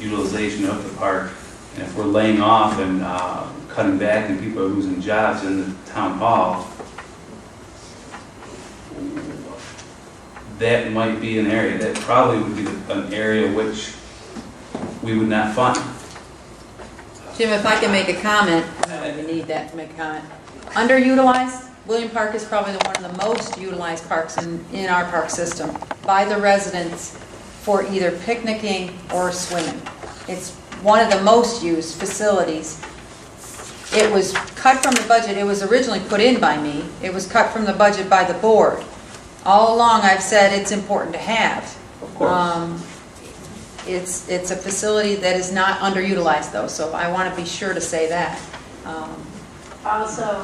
utilization of the park. And if we're laying off and cutting back and people are losing jobs in the town hall, that might be an area, that probably would be an area which we would not fund. Jim, if I can make a comment, we need that to make a comment. Underutilized, William Park is probably one of the most utilized parks in our park system by the residents for either picnicking or swimming. It's one of the most used facilities. It was cut from the budget. It was originally put in by me. It was cut from the budget by the board. All along I've said it's important to have. Of course. It's a facility that is not underutilized though, so I want to be sure to say that. Also,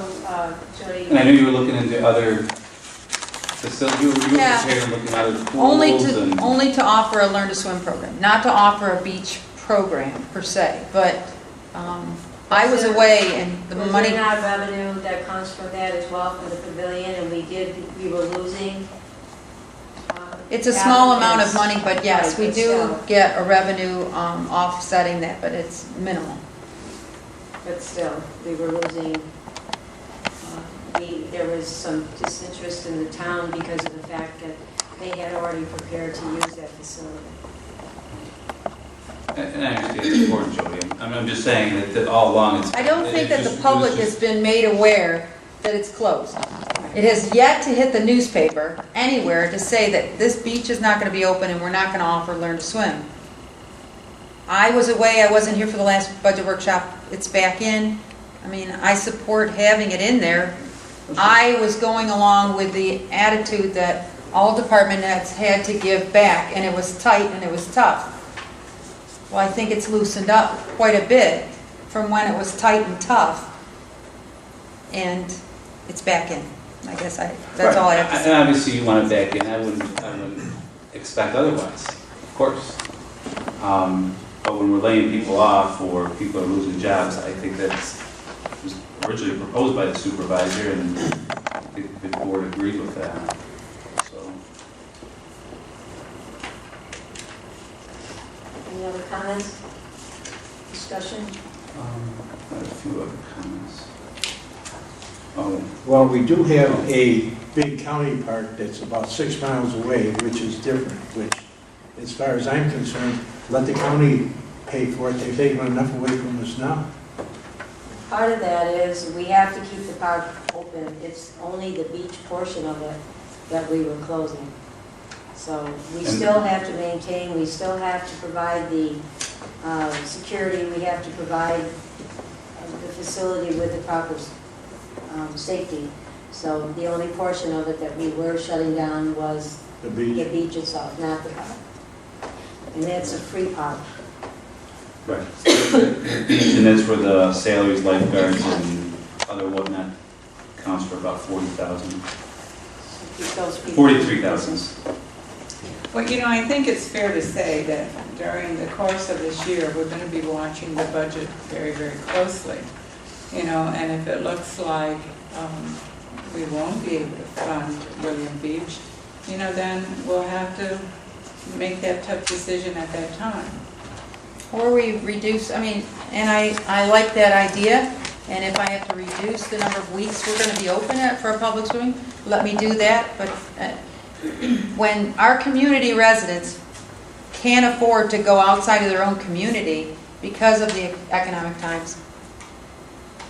Jody. And I knew you were looking into other facilities, you were prepared and looking at other pools only to offer a learn to swim program, not to offer a beach program per se, but I was away and the money. Was there not revenue that comes from that as well for the pavilion, and we were losing? It's a small amount of money, but yes, we do get a revenue offsetting that, but it's minimal. But still, we were losing. There was some disinterest in the town because of the fact that they had already prepared to use that facility. And I understand it's important, Jody. I'm just saying that all along it's... I don't think that the public has been made aware that it's closed. It has yet to hit the newspaper anywhere to say that this beach is not going to be open and we're not going to offer learn to swim. I was away, I wasn't here for the last budget workshop. It's back in. I mean, I support having it in there. I was going along with the attitude that all department heads had to give back, and it was tight and it was tough. Well, I think it's loosened up quite a bit from when it was tight and tough, and it's back in. I guess that's all I have to say. And obviously you want it back in. I wouldn't expect otherwise, of course. But when we're laying people off or people are losing jobs, I think that was originally proposed by the supervisor, and I think the board agreed with that. So. Any other comments? Discussion? I have a few other comments. Oh. Well, we do have a big county park that's about 6 miles away, which is different, which, as far as I'm concerned, let the county pay for it. They've taken enough away from us now. Part of that is we have to keep the park open. It's only the beach portion of it that we were closing. So we still have to maintain, we still have to provide the security, we have to provide the facility with the proper safety. So the only portion of it that we were shutting down was The beach itself, not the park. And that's a free park. Right. The beach, and that's where the salaries, lifeguards, and other whatnot counts for about 40,000. 43,000. Well, you know, I think it's fair to say that during the course of this year, we're going to be watching the budget very, very closely. You know, and if it looks like we won't be able to fund William Beach, you know, then we'll have to make that tough decision at that time. Or we reduce, I mean, and I like that idea, and if I have to reduce the number of weeks we're going to be open for a public swimming, let me do that. But when our community residents can't afford to go outside of their own community because of the economic times,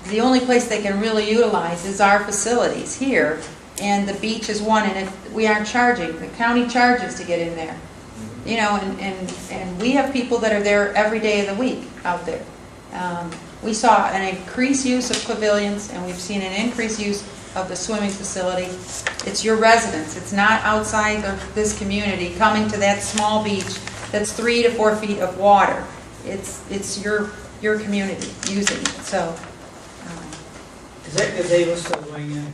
the only place they can really utilize is our facilities here, and the beach is one, and if we aren't charging, the county charges to get in there. You know, and we have people that are there every day of the week out there. We saw an increased use of pavilions, and we've seen an increased use of the swimming facility. It's your residents. It's not outside of this community coming to that small beach that's 3 to 4 feet of water. It's your community using it. So. Is that gazebo still going in?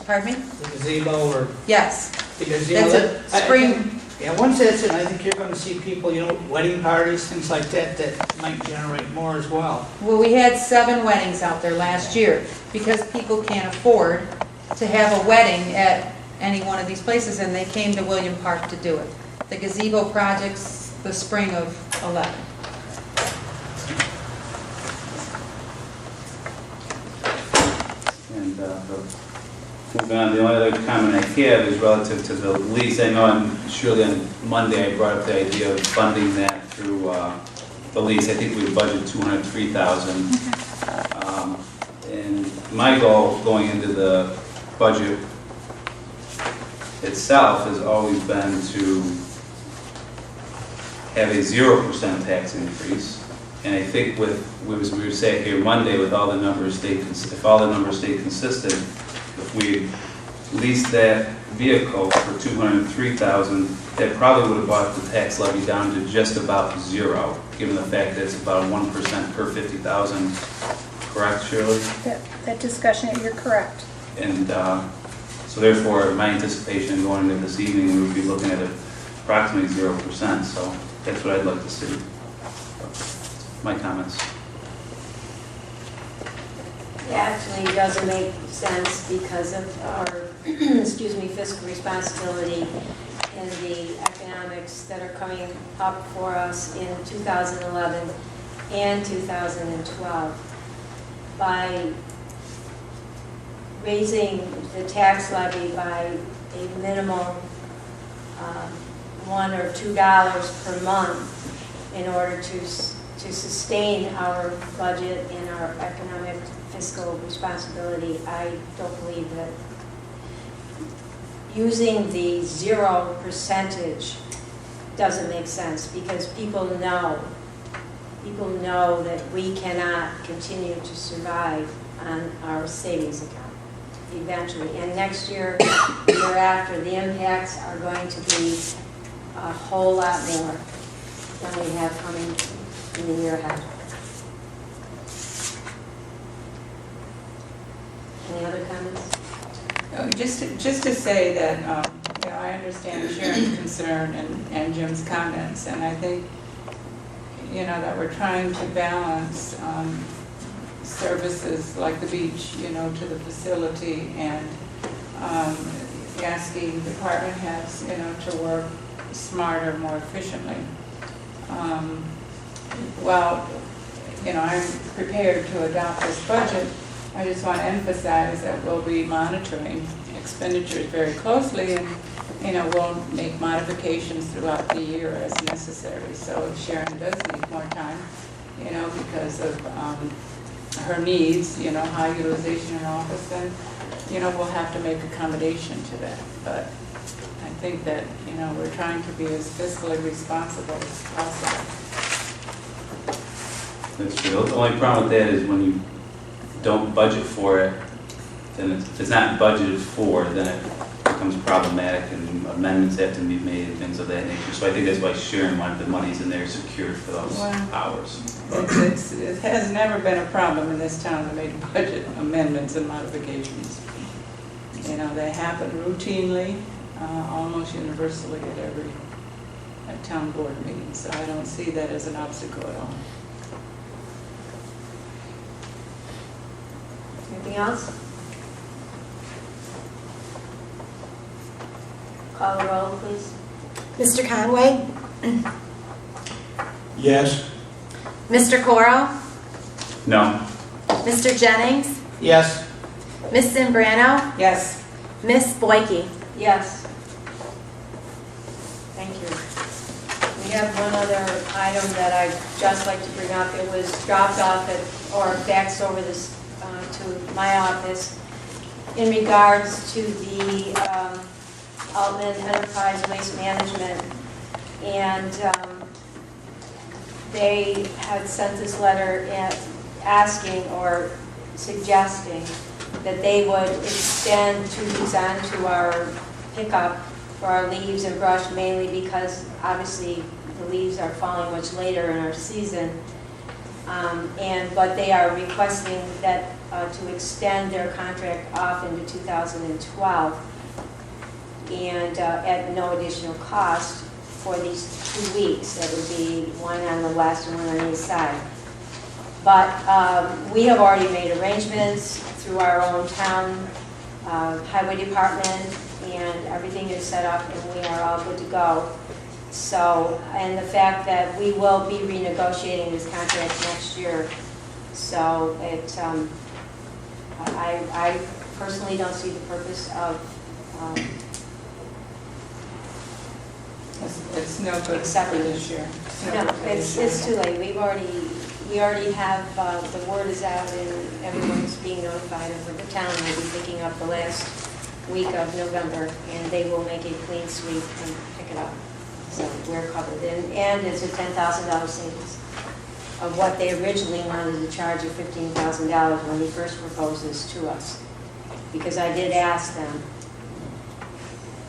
Pardon me? The gazebo or? Yes. Because, that's a spring. Yeah, once that's in, I think you're going to see people, you know, wedding parties, things like that, that might generate more as well. Well, we had 7 weddings out there last year because people can't afford to have a wedding at any one of these places, and they came to William Park to do it. The gazebo project's the spring of 11. And moving on, the only other comment I have is relative to the lease. I know surely on Monday I brought up the idea of funding that through the lease. I think we budgeted $203,000. And my goal going into the budget itself has always been to have a 0% tax increase. And I think as we were saying here Monday, with all the numbers if all the numbers stay consistent, if we leased that vehicle for $203,000, that probably would have brought the tax levy down to just about zero, given the fact that it's about 1% per 50,000. Correct, Shirley? That discussion, you're correct. And so therefore, my anticipation going into this evening, we would be looking at approximately 0%. So that's what I'd like to see. My comments. It actually doesn't make sense because of our, fiscal responsibility and the economics that are coming up for us in 2011 and 2012. By raising the tax levy by a minimum $1 or $2 per month in order to sustain our budget and our economic fiscal responsibility, I don't believe that using the 0% doesn't make sense, because people know that we cannot continue to survive on our savings account eventually. And next year, the year after, the impacts are going to be a whole lot more than we have coming in the year ahead. Any other comments? Just to say that, I understand Sharon's concern and Jim's comments, and I think, that we're trying to balance services like the beach, to the facility, and asking department heads, to work smarter, more efficiently. While, I'm prepared to adopt this budget, I just want to emphasize that we'll be monitoring expenditures very closely, and, we'll make modifications throughout the year as necessary. So if Sharon does need more time, because of her needs, high utilization in office, then, we'll have to make accommodation to that. But I think that, we're trying to be as fiscally responsible as possible. That's true. The only problem with that is when you don't budget for it, then if it's not budgeted for, then it becomes problematic and amendments have to be made and things of that nature. So I think that's why Sharon wanted the monies in there secured for those hours. It has never been a problem in this town to make budget amendments and modifications. They happen routinely, almost universally at town board meetings. So I don't see that as an obstacle at all. Anything else? Call the roll, please. Mr. Conway? Yes. Mr. Corl? No. Mr. Jennings? Yes. Ms. Zambrano? Yes. Ms. Boyke? Yes. Thank you. We have one other item that I'd just like to bring up. It was dropped off or faxed over this to my office in regards to the Altman Enterprise Waste Management, and they had sent this letter asking or suggesting that they would extend 2 weeks on to our pickup for our leaves and brush, mainly because obviously the leaves are falling much later in our season. But they are requesting that to extend their contract off into 2012 and at no additional cost for these 2 weeks. That would be one on the west and one on the east side. But we have already made arrangements through our own town highway department, and everything is set up and we are all good to go. So, and the fact that we will be renegotiating this contract next year, so I personally don't see the purpose of It's no good for Accepting. this year. no no, good for this year. it's too late. We already have, the word is out and everyone's being notified, and the town will be picking up the last week of November, and they will make a clean sweep and pick it up. So we're covered, and it's a $10,000 savings of what they originally wanted to charge of $15,000 when they first proposed this to us. Because I did ask them,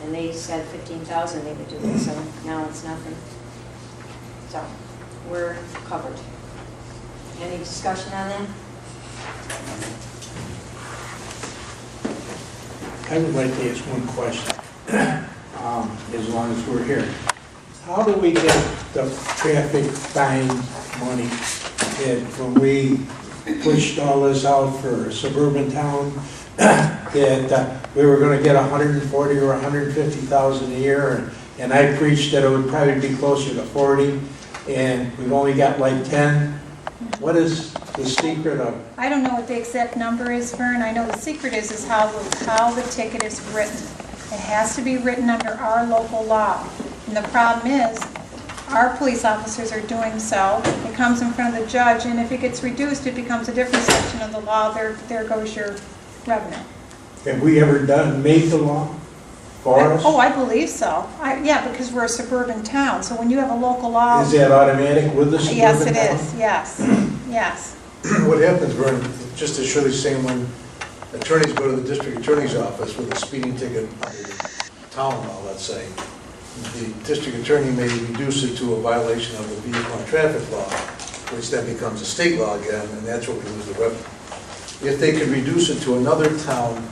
and they said 15,000 they would do it, so now it's nothing. So we're covered. Any discussion on that? I would like to ask one question, as long as we're here. How do we get the traffic fine money that when we pushed all this out for a suburban town, that we were gonna get 140 or 150,000 a year, and I preached that it would probably be closer to 40, and we've only got like 10? What is the secret of? I don't know what the exact number is, Vern. I know the secret is how the ticket is written. It has to be written under our local law. And the problem is, our police officers are doing so. It comes in front of the judge, and if it gets reduced, it becomes a different section of the law. There goes your revenue. Have we ever made the law for us? Oh, I believe so. Yeah, because we're a suburban town, so when you have a local law... Is that automatic with the suburban Yes, it town? is, yes, yes. What happens, Vern, just as Shirley's saying, when attorneys go to the district attorney's office with a speeding ticket under the town law, let's say, the district attorney may reduce it to a violation of the vehicle and traffic law, which then becomes a state law again, and that's where we lose the revenue. If they could reduce it to another town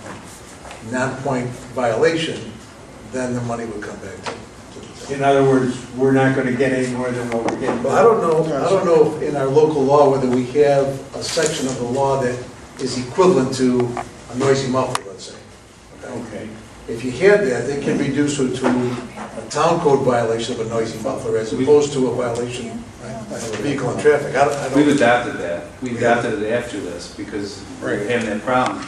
non-point violation, then the money would come back to the town. In other words, we're not going to get any more than what we're getting. But I don't know if in our local law whether we have a section of the law that is equivalent to a noisy muffler, let's say. Okay. If you had that, they can reduce it to a town code violation of a noisy muffler as opposed to a violation of a vehicle and traffic. I We've don't, adapted that. We adapted it after this because we're having that problem.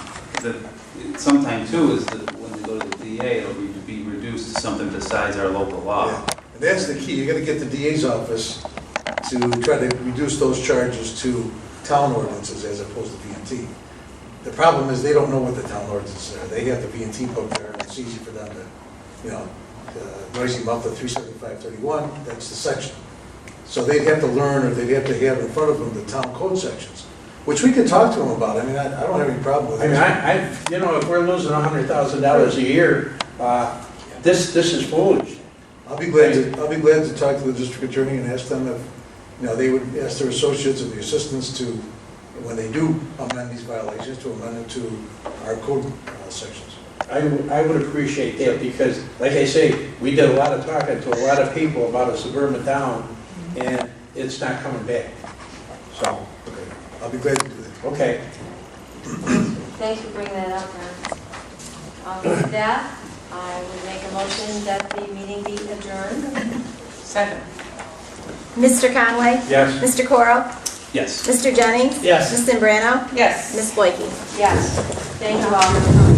Sometimes too is that when they go to the DA, it'll be reduced to something besides our local law. yeah. And that's the key. You got to get the DA's office to try to reduce those charges to town ordinances as opposed to V&T. The problem is they don't know what the town ordinances are. They have the V&T book there, and it's easy for them to, noisy muffler 37531, that's the section. So they'd have to learn, or they'd have to have in front of them the town code sections, which we could talk to them about. I mean, I don't have any problem with I it. mean, if we're losing $100,000 a year, this is foolish. I'll be glad to talk to the district attorney and ask them if, they would ask their associates or the assistants to, when they do amend these violations, to amend it to our code sections. I would appreciate that because, like I say, we did a lot of talking to a lot of people about a suburban town, and it's not coming back. So, Okay. I'll be glad to do that. okay. Thanks for bringing that up, Ron. With that, I would make a motion that the meeting be adjourned. Second. Mr. Conway? Yes. Mr. Corl? Yes. Mr. Jennings? Yes. Ms. Zambrano? Yes. Ms. Boyke? Yes. Thank you all for coming.